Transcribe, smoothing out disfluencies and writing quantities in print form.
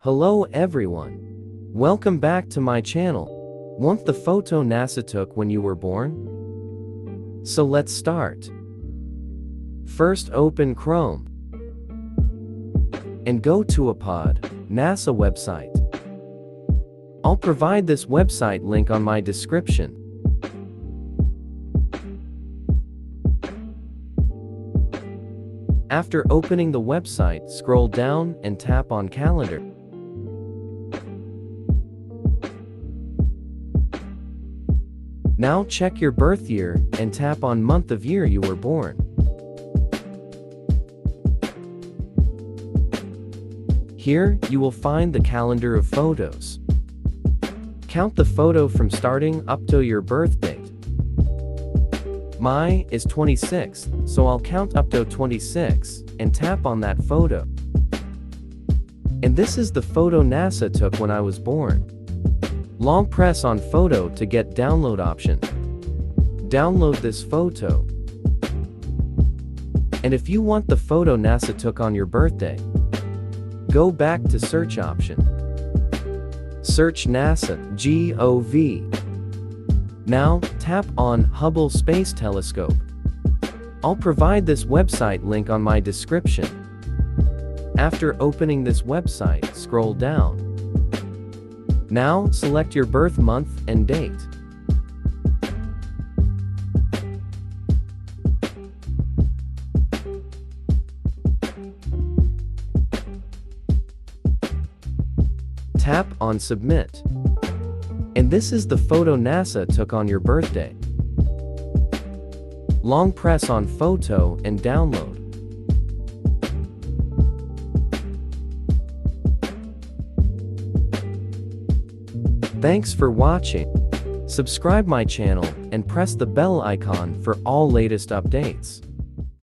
Hello everyone. Welcome back to my channel. Want the photo NASA took when you were born? So let's start. First open Chrome and go to apod, NASA website. I'll provide this website link on my description. After opening the website, scroll down and tap on Calendar. Now check your birth year and tap on month of year you were born. Here, you will find the calendar of photos. Count the photo from starting up to your birth date. My is 26, so I'll count up to 26 and tap on that photo. And this is the photo NASA took when I was born. Long press on photo to get download option. Download this photo. And if you want the photo NASA took on your birthday, go back to search option. Search NASA, GOV. Now, tap on Hubble Space Telescope. I'll provide this website link on my description. After opening this website, scroll down. Now, select your birth month and date. Tap on Submit. And this is the photo NASA took on your birthday. Long press on photo and download. Thanks for watching. Subscribe my channel and press the bell icon for all latest updates.